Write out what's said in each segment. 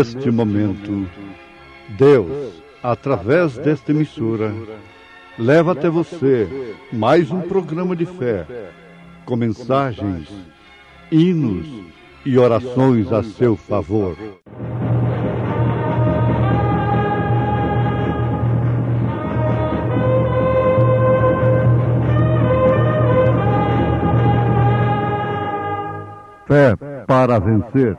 neste momento, Deus, através desta emissora, leva até você mais um programa de fé, com mensagens, hinos e orações a seu favor. Fé para vencer.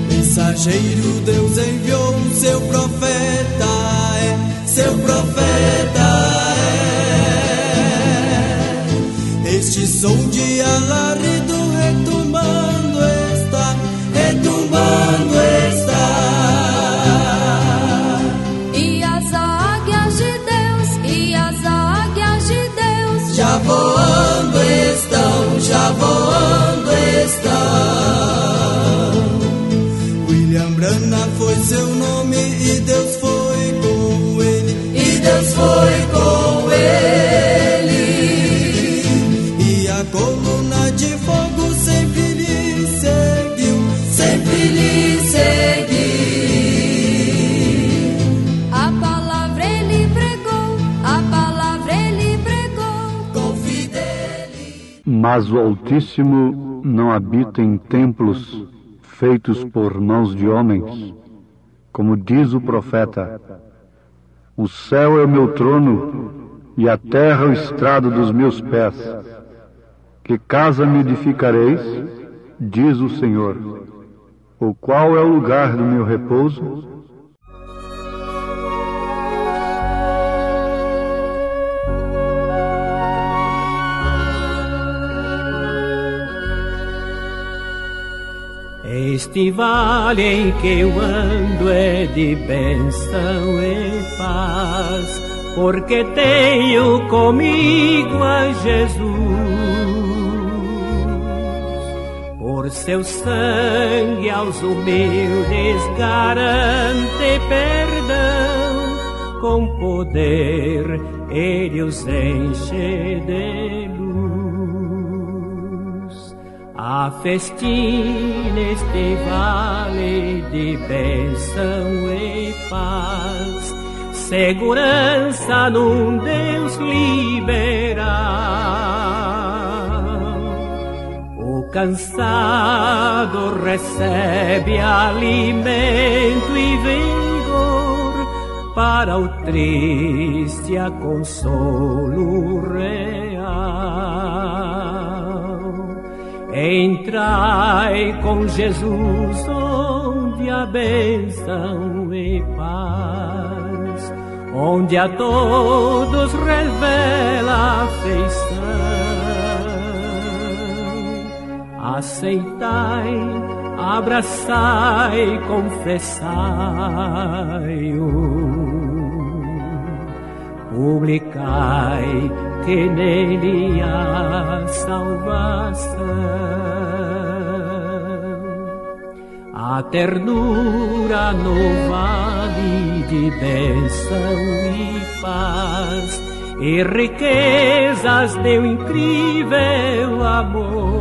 Mensageiro, Deus enviou o seu profeta, seu profeta é. Este som de alarido retumbando está, retumbando está. E as águias de Deus, e as águias de Deus já voando estão, já voando estão. Brana foi seu nome e Deus foi com ele, e Deus foi com ele. E a coluna de fogo sempre lhe seguiu, sempre lhe seguiu. A palavra ele pregou, a palavra ele pregou com fidelidade. Mas o Altíssimo não habita em templos feitos por mãos de homens, como diz o profeta: o céu é o meu trono e a terra o estrado dos meus pés. Que casa me edificareis, diz o Senhor, o qual é o lugar do meu repouso? Este vale em que eu ando é de bênção e paz, porque tenho comigo a Jesus. Por seu sangue aos humildes garante perdão, com poder ele os enche de luz. Há festim neste vale de bênção e paz, segurança num Deus liberal. O cansado recebe alimento e vigor, para o triste há consolo real. Entrai com Jesus onde há bênção e paz, onde a todos revela afeição. Aceitai, abraçai, confessai-o, publicai que nele há salvação. A ternura no vale de bênção e paz, e riquezas de um incrível amor.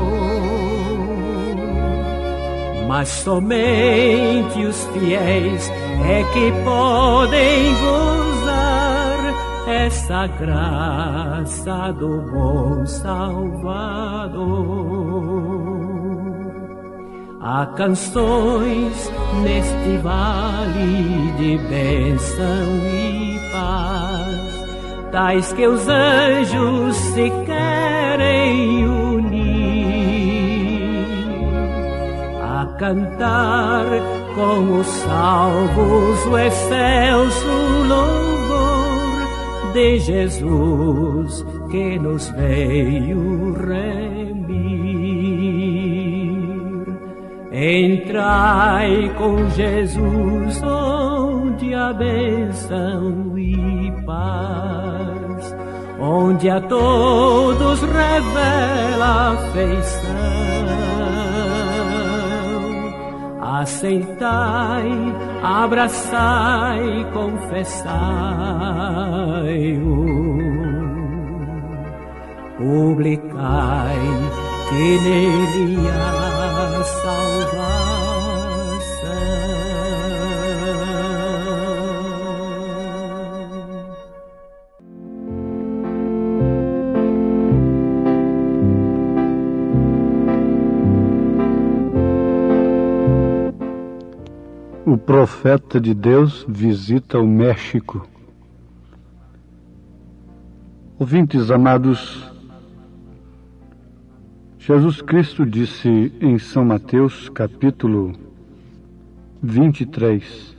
Mas somente os fiéis é que podem gozar essa graça do bom Salvador. Há canções neste vale de bênção e paz, tais que os anjos se querem unir, a cantar com os salvos o excelso louvor de Jesus que nos veio remir. Entrai com Jesus onde há bênção e paz, onde a todos revela afeição. aceitai, abraçai, confessai-o, publicai que nele há salvação. O profeta de Deus visita o México. Ouvintes amados, Jesus Cristo disse em São Mateus, capítulo 23,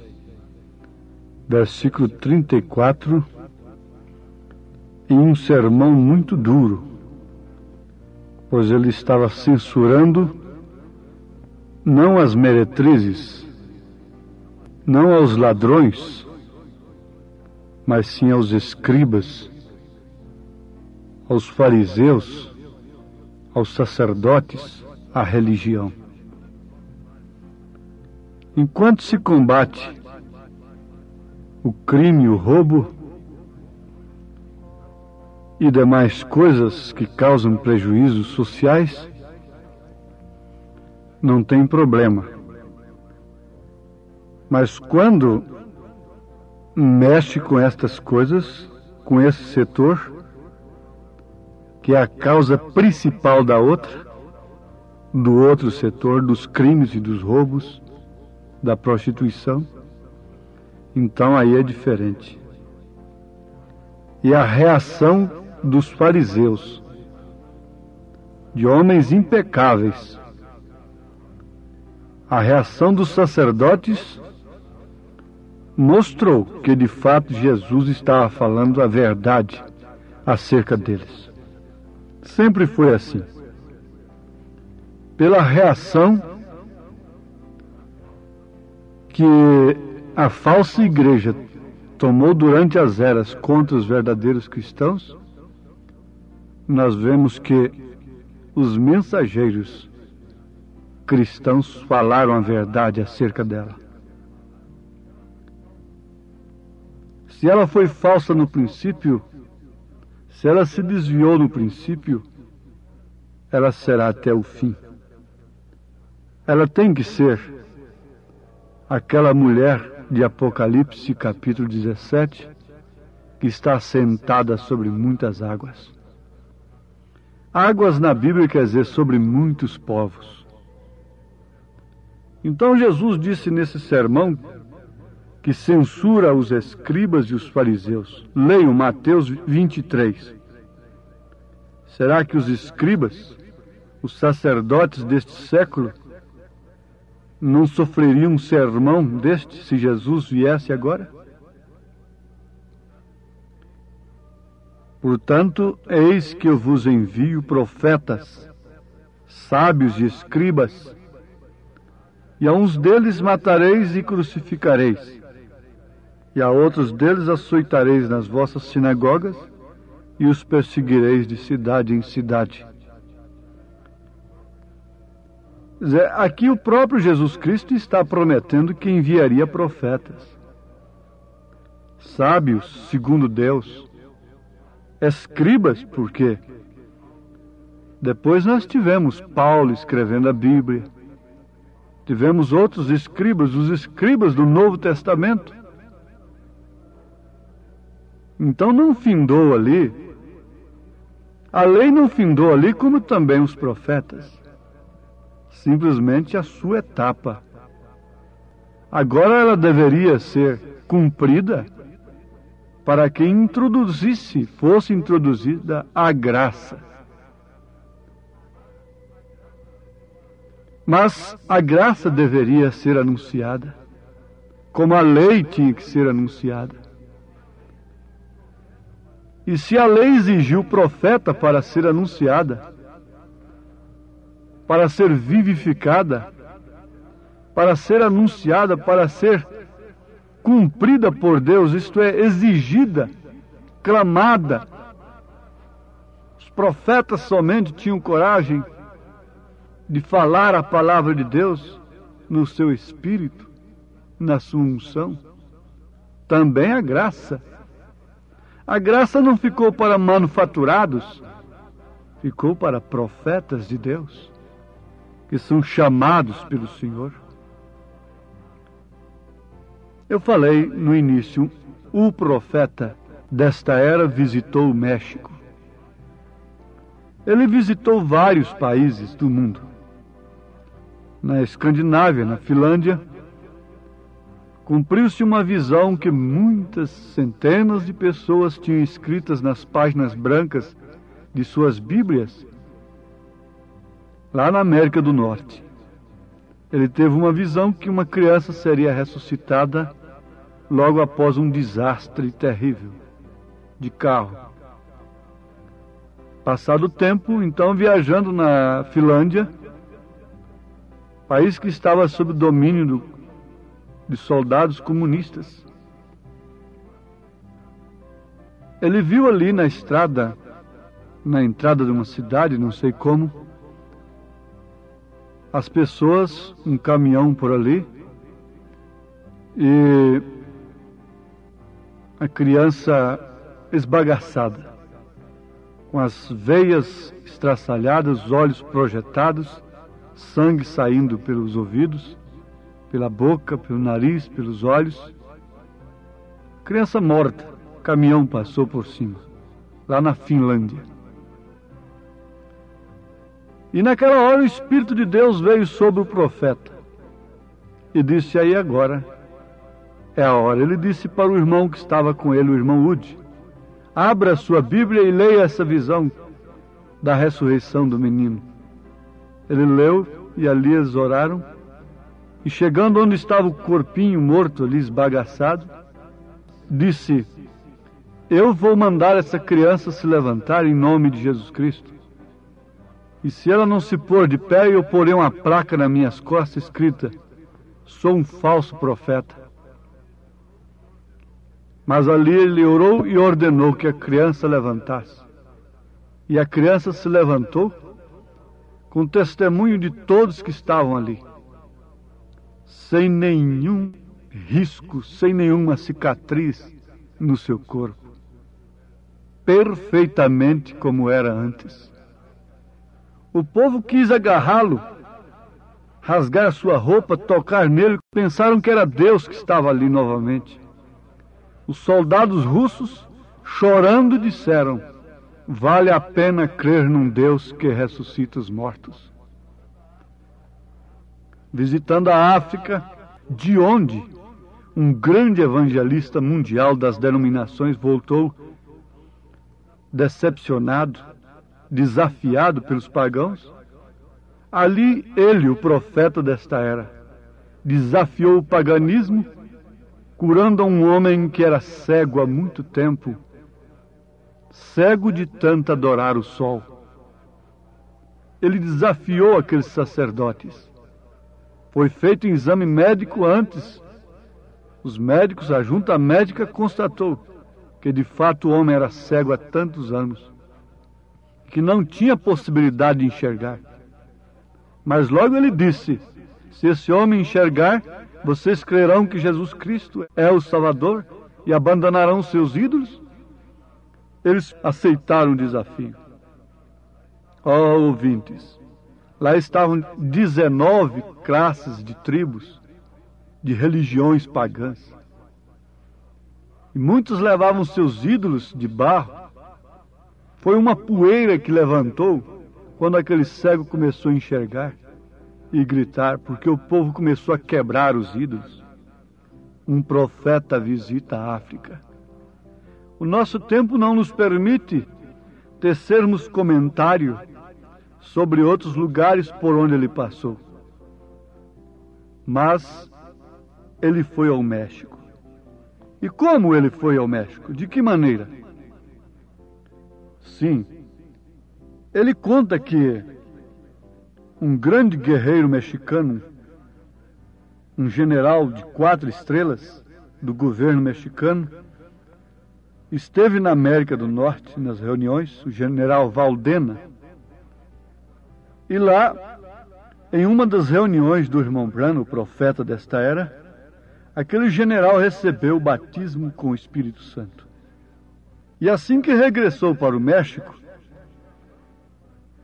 versículo 34, em um sermão muito duro, pois ele estava censurando não as meretrizes, não aos ladrões, mas sim aos escribas, aos fariseus, aos sacerdotes, à religião. Enquanto se combate o crime, o roubo e demais coisas que causam prejuízos sociais, não tem problema. Mas quando mexe com estas coisas, com esse setor, que é a causa principal da outra, do outro setor, dos crimes e dos roubos, da prostituição, então aí é diferente. E a reação dos fariseus, de homens impecáveis, a reação dos sacerdotes mostrou que de fato Jesus estava falando a verdade acerca deles. Sempre foi assim. Pela reação que a falsa igreja tomou durante as eras contra os verdadeiros cristãos, nós vemos que os mensageiros cristãos falaram a verdade acerca dela. Se ela foi falsa no princípio, se ela se desviou no princípio, ela será até o fim. Ela tem que ser aquela mulher de Apocalipse, capítulo 17, que está sentada sobre muitas águas. Águas na Bíblia quer dizer sobre muitos povos. Então Jesus disse nesse sermão que censura os escribas e os fariseus. Leiam Mateus 23. Será que os escribas, os sacerdotes deste século, não sofreriam um sermão deste se Jesus viesse agora? Portanto, eis que eu vos envio profetas, sábios e escribas, e a uns deles matareis e crucificareis, e a outros deles açoitareis nas vossas sinagogas e os perseguireis de cidade em cidade. Aqui o próprio Jesus Cristo está prometendo que enviaria profetas, sábios segundo Deus, escribas, porque depois nós tivemos Paulo escrevendo a Bíblia, tivemos outros escribas, os escribas do Novo Testamento. Então não findou ali, a lei não findou ali, como também os profetas. Simplesmente a sua etapa. Agora ela deveria ser cumprida para que fosse introduzida a graça. Mas a graça deveria ser anunciada, como a lei tinha que ser anunciada. E se a lei exigiu profeta para ser anunciada, para ser vivificada, para ser anunciada, para ser cumprida por Deus, isto é, exigida, clamada, os profetas somente tinham coragem de falar a palavra de Deus, no seu espírito, na sua unção. Também a graça. A graça não ficou para manufaturados, ficou para profetas de Deus, que são chamados pelo Senhor. Eu falei no início, o profeta desta era visitou o México. Ele visitou vários países do mundo. Na Escandinávia, na Finlândia, cumpriu-se uma visão que muitas centenas de pessoas tinham escritas nas páginas brancas de suas Bíblias, lá na América do Norte. Ele teve uma visão que uma criança seria ressuscitada logo após um desastre terrível de carro. Passado o tempo, então, viajando na Finlândia, país que estava sob domínio de soldados comunistas, ele viu ali na estrada, na entrada de uma cidade, não sei como, as pessoas, um caminhão por ali, e a criança esbagaçada, com as veias estraçalhadas, os olhos projetados, sangue saindo pelos ouvidos, pela boca, pelo nariz, pelos olhos. Criança morta, caminhão passou por cima, lá na Finlândia. E naquela hora o Espírito de Deus veio sobre o profeta e disse: aí agora é a hora. Ele disse para o irmão que estava com ele, o irmão Udi: abra a sua Bíblia e leia essa visão da ressurreição do menino. Ele leu e ali eles oraram. E chegando onde estava o corpinho morto ali, esbagaçado, disse: eu vou mandar essa criança se levantar em nome de Jesus Cristo. E se ela não se pôr de pé, eu porei uma placa nas minhas costas escrita: sou um falso profeta. Mas ali ele orou e ordenou que a criança levantasse. E a criança se levantou, com testemunho de todos que estavam ali, sem nenhum risco, sem nenhuma cicatriz no seu corpo, perfeitamente como era antes. O povo quis agarrá-lo, rasgar a sua roupa, tocar nele, pensaram que era Deus que estava ali novamente. Os soldados russos, chorando, disseram: vale a pena crer num Deus que ressuscita os mortos. Visitando a África, de onde um grande evangelista mundial das denominações voltou decepcionado, desafiado pelos pagãos, ali ele, o profeta desta era, desafiou o paganismo, curando a um homem que era cego há muito tempo, cego de tanto adorar o sol. Ele desafiou aqueles sacerdotes. Foi feito um exame médico antes. Os médicos, a junta médica constatou que de fato o homem era cego há tantos anos, que não tinha possibilidade de enxergar. Mas logo ele disse: se esse homem enxergar, vocês crerão que Jesus Cristo é o Salvador e abandonarão seus ídolos? Eles aceitaram o desafio. Ó ouvintes, lá estavam 19 classes de tribos, de religiões pagãs. E muitos levavam seus ídolos de barro. Foi uma poeira que levantou quando aquele cego começou a enxergar e gritar, porque o povo começou a quebrar os ídolos. Um profeta visita a África. O nosso tempo não nos permite tecermos comentário sobre outros lugares por onde ele passou. Mas ele foi ao México. E como ele foi ao México? De que maneira? Sim, ele conta que um grande guerreiro mexicano, um general de 4 estrelas do governo mexicano, esteve na América do Norte nas reuniões, o general Valdena, e lá Em uma das reuniões do irmão Branham, o profeta desta era, aquele general recebeu o batismo com o Espírito Santo. E assim que regressou para o México,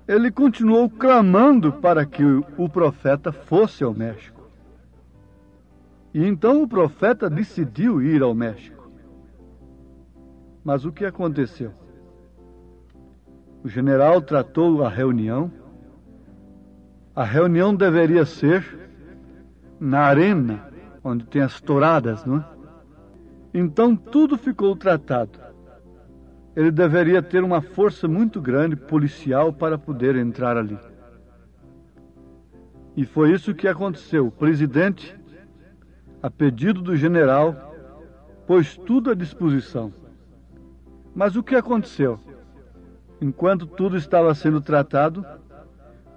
ele continuou clamando para que o profeta fosse ao México. E então o profeta decidiu ir ao México. Mas o que aconteceu? O general tratou a reunião. A reunião deveria ser na arena, onde tem as touradas, não é? Então tudo ficou tratado. Ele deveria ter uma força muito grande, policial, para poder entrar ali. E foi isso que aconteceu. O presidente, a pedido do general, pôs tudo à disposição. Mas o que aconteceu? Enquanto tudo estava sendo tratado,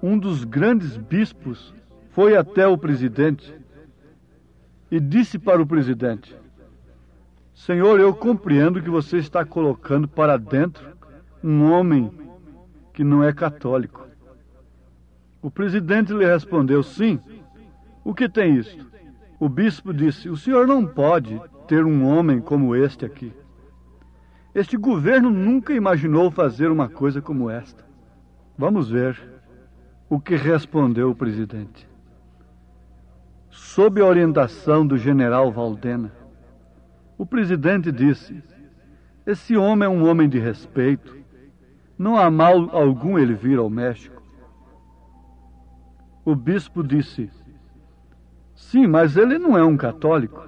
um dos grandes bispos foi até o presidente e disse para o presidente: Senhor, eu compreendo que você está colocando para dentro um homem que não é católico. O presidente lhe respondeu: sim, o que tem isso? O bispo disse: o senhor não pode ter um homem como este aqui. Este governo nunca imaginou fazer uma coisa como esta. Vamos ver o que respondeu o presidente. Sob a orientação do general Valdena, o presidente disse: esse homem é um homem de respeito. Não há mal algum ele vir ao México. O bispo disse: sim, mas ele não é um católico.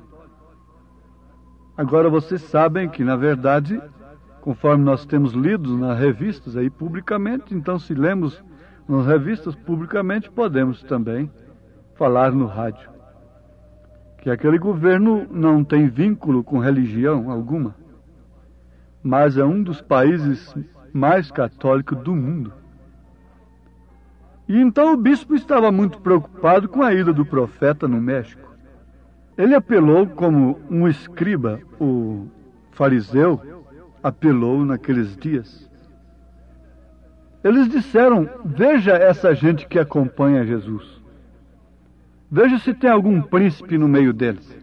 Agora vocês sabem que, na verdade, conforme nós temos lido nas revistas aí publicamente, então se lemos nas revistas publicamente, podemos também falar no rádio que aquele governo não tem vínculo com religião alguma, mas é um dos países mais católicos do mundo. E então o bispo estava muito preocupado com a ida do profeta no México. Ele apelou como um escriba, o fariseu, apelou naqueles dias. Eles disseram: veja essa gente que acompanha Jesus. Veja se tem algum príncipe no meio deles.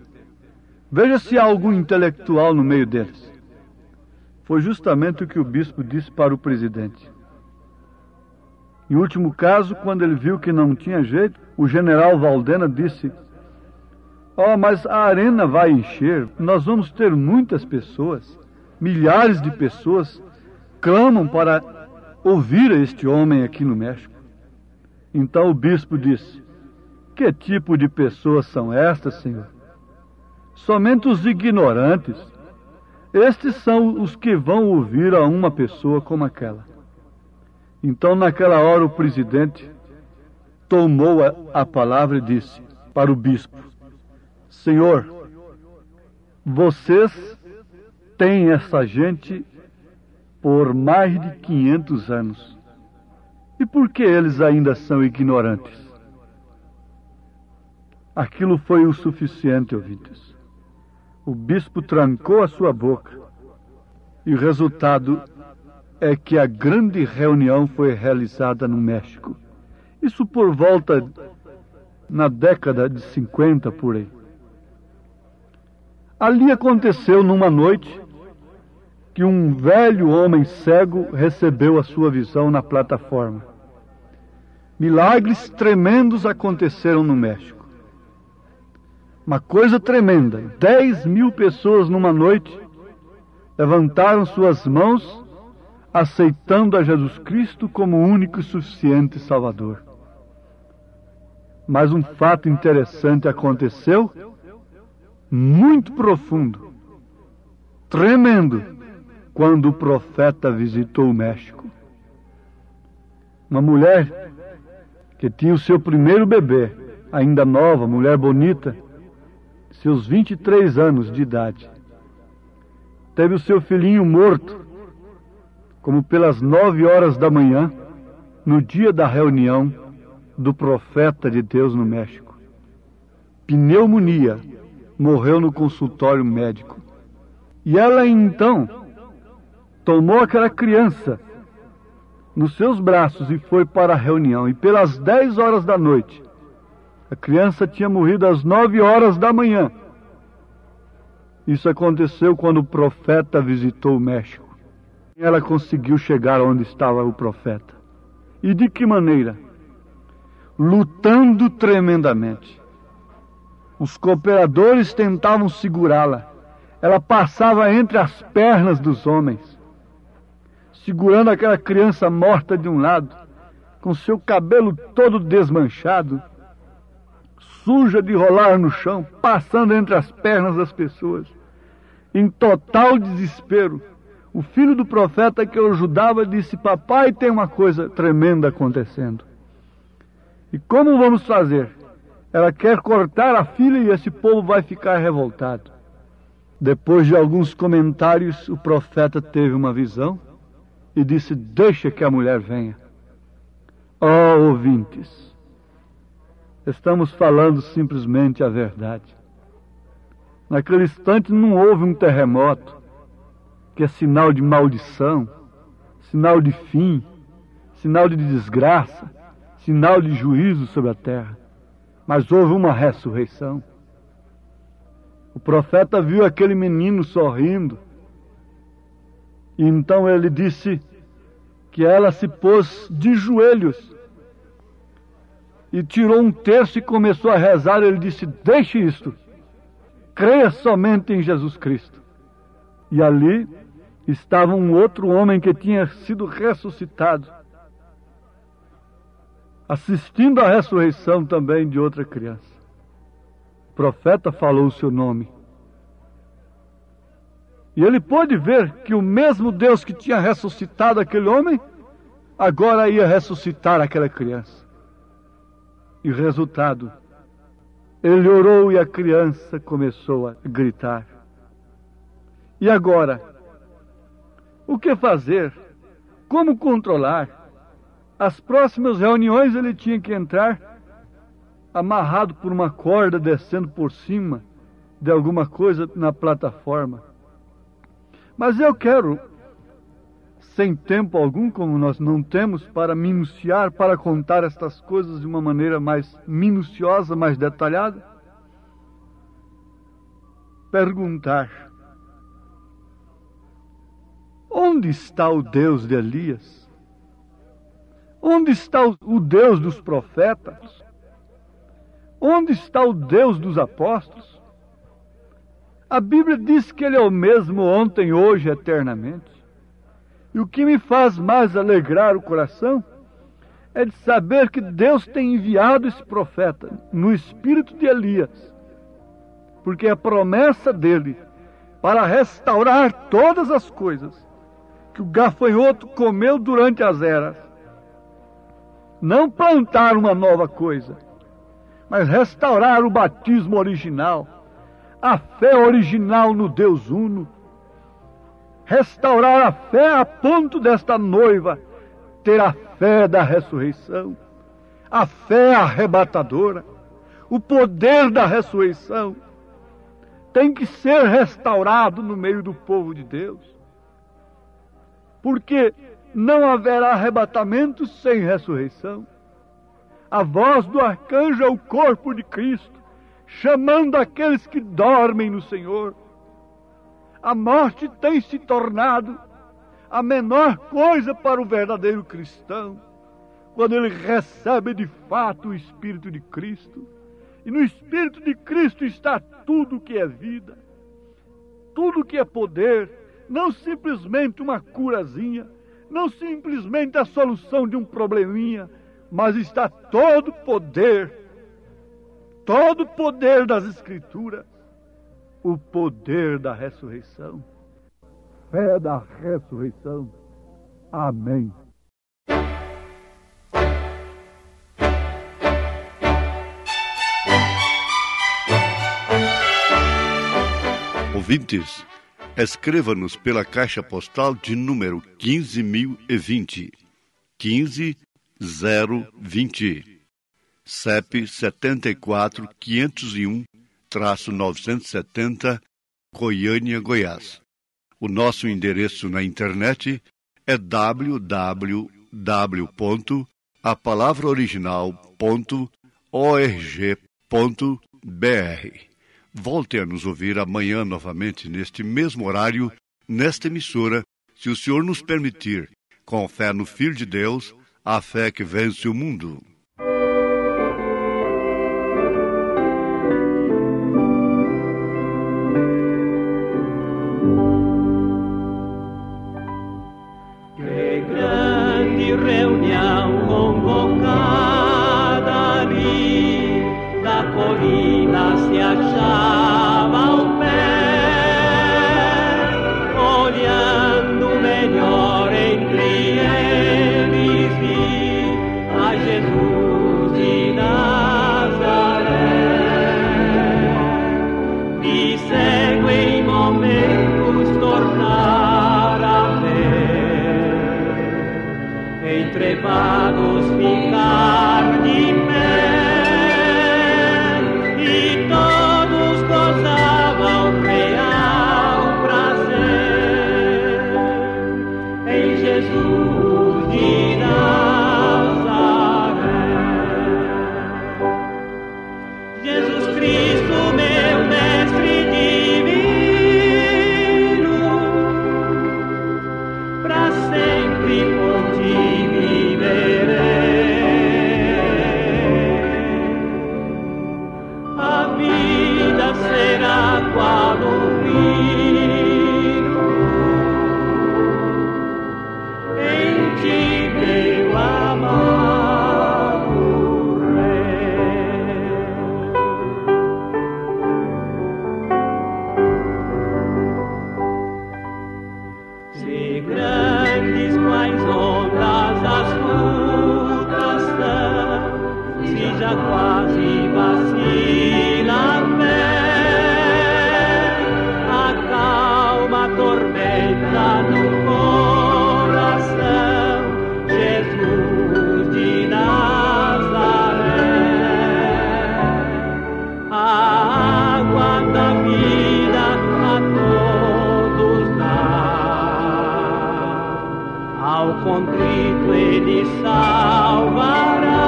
Veja se há algum intelectual no meio deles. Foi justamente o que o bispo disse para o presidente. Em último caso, quando ele viu que não tinha jeito, o general Valdena disse: mas a arena vai encher, nós vamos ter muitas pessoas, milhares de pessoas clamam para ouvir este homem aqui no México. Então o bispo disse: que tipo de pessoas são estas, Senhor? Somente os ignorantes. Estes são os que vão ouvir a uma pessoa como aquela. Então, naquela hora, o presidente tomou a palavra e disse para o bispo: Senhor, vocês têm essa gente por mais de 500 anos. E por que eles ainda são ignorantes? Aquilo foi o suficiente, ouvintes. O bispo trancou a sua boca e o resultado é que a grande reunião foi realizada no México. Isso por volta na década de 50, por aí. Ali aconteceu numa noite que um velho homem cego recebeu a sua visão na plataforma. Milagres tremendos aconteceram no México. Uma coisa tremenda. 10.000 pessoas numa noite levantaram suas mãos, aceitando a Jesus Cristo como único e suficiente Salvador. Mas um fato interessante aconteceu, muito profundo, tremendo, quando o profeta visitou o México. Uma mulher que tinha o seu primeiro bebê, ainda nova, mulher bonita, seus 23 anos de idade, teve o seu filhinho morto, como pelas 9 horas da manhã, no dia da reunião do profeta de Deus no México. Pneumonia, morreu no consultório médico. E ela então tomou aquela criança nos seus braços e foi para a reunião. E pelas 10 horas da noite, A criança tinha morrido às 9 horas da manhã. Isso aconteceu quando o profeta visitou o México. Ela conseguiu chegar onde estava o profeta. E de que maneira? Lutando tremendamente. Os cooperadores tentavam segurá-la. Ela passava entre as pernas dos homens, segurando aquela criança morta de um lado, com seu cabelo todo desmanchado, suja de rolar no chão, passando entre as pernas das pessoas. Em total desespero, o filho do profeta que eu ajudava disse: papai, tem uma coisa tremenda acontecendo. E como vamos fazer? Ela quer cortar a filha e esse povo vai ficar revoltado. Depois de alguns comentários, o profeta teve uma visão e disse: deixa que a mulher venha. Oh, ouvintes, estamos falando simplesmente a verdade. Naquele instante não houve um terremoto, que é sinal de maldição, sinal de fim, sinal de desgraça, sinal de juízo sobre a terra. Mas houve uma ressurreição. O profeta viu aquele menino sorrindo. E então ele disse que ela se pôs de joelhos e tirou um terço e começou a rezar. Ele disse: deixe isto, creia somente em Jesus Cristo. E ali estava um outro homem que tinha sido ressuscitado, assistindo à ressurreição também de outra criança. O profeta falou o seu nome. E ele pôde ver que o mesmo Deus que tinha ressuscitado aquele homem, agora ia ressuscitar aquela criança. E resultado, ele orou e a criança começou a gritar. E agora? O que fazer? Como controlar? As próximas reuniões ele tinha que entrar amarrado por uma corda, descendo por cima de alguma coisa na plataforma. Mas eu quero, sem tempo algum, como nós não temos, para minuciar, para contar estas coisas de uma maneira mais minuciosa, mais detalhada, perguntar: onde está o Deus de Elias? Onde está o Deus dos profetas? Onde está o Deus dos apóstolos? A Bíblia diz que Ele é o mesmo ontem, hoje, eternamente. E o que me faz mais alegrar o coração é de saber que Deus tem enviado esse profeta no espírito de Elias, porque é a promessa dele para restaurar todas as coisas que o gafanhoto comeu durante as eras. Não plantar uma nova coisa, mas restaurar o batismo original, a fé original no Deus Uno. Restaurar a fé a ponto desta noiva ter a fé da ressurreição, a fé arrebatadora, o poder da ressurreição. Tem que ser restaurado no meio do povo de Deus, porque não haverá arrebatamento sem ressurreição. A voz do arcanjo é o corpo de Cristo, chamando aqueles que dormem no Senhor. A morte tem se tornado a menor coisa para o verdadeiro cristão, quando ele recebe de fato o Espírito de Cristo. E no Espírito de Cristo está tudo que é vida, tudo que é poder, não simplesmente uma curazinha, não simplesmente a solução de um probleminha, mas está todo o poder das Escrituras, o poder da ressurreição, fé da ressurreição. Amém. Ouvintes, escreva-nos pela caixa postal de número 15.020, 15020, CEP 74.501-970, Goiânia, Goiás. O nosso endereço na internet é www.apalavraoriginal.org. Volte a nos ouvir amanhã novamente, neste mesmo horário, nesta emissora, se o Senhor nos permitir, com fé no Filho de Deus, a fé que vence o mundo. Que grande reunião convocada ali, da colina se achava ao pé, olhando melhor entre eles vi a Jesus de Nazaré, e cego em momentos tornar a ver, entrevados ficar de pé. Contrito ele salvará,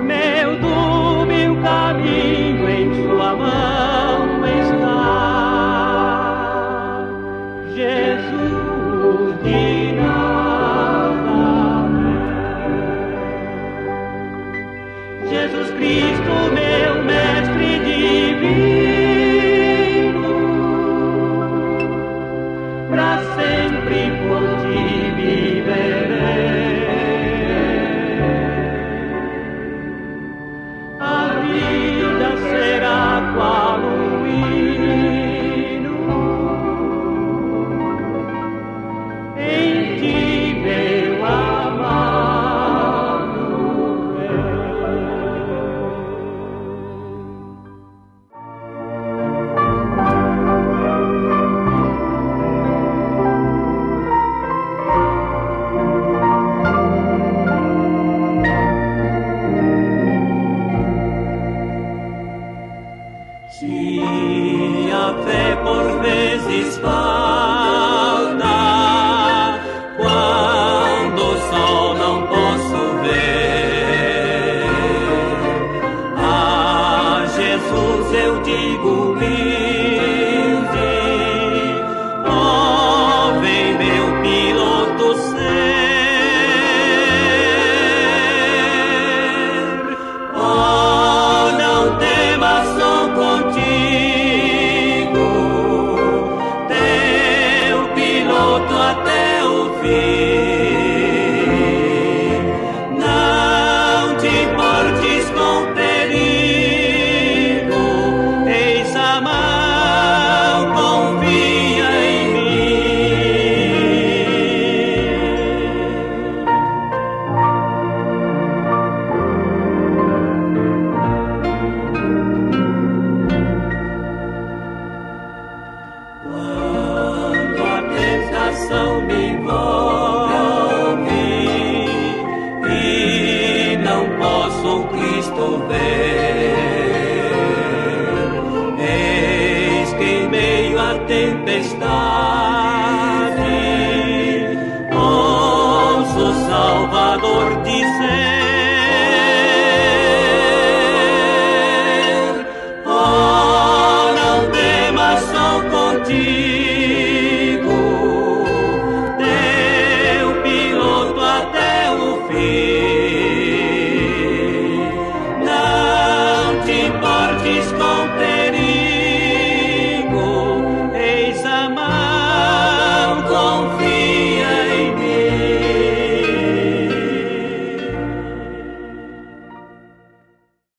meu dúbio caminho em sua mão está, Jesus de Nazaré, Jesus Cristo, meu mestre divino, pra sempre por ti viverei. A vida será qual um hino, em ti meu amado se a fé por vezes falta, quando o sol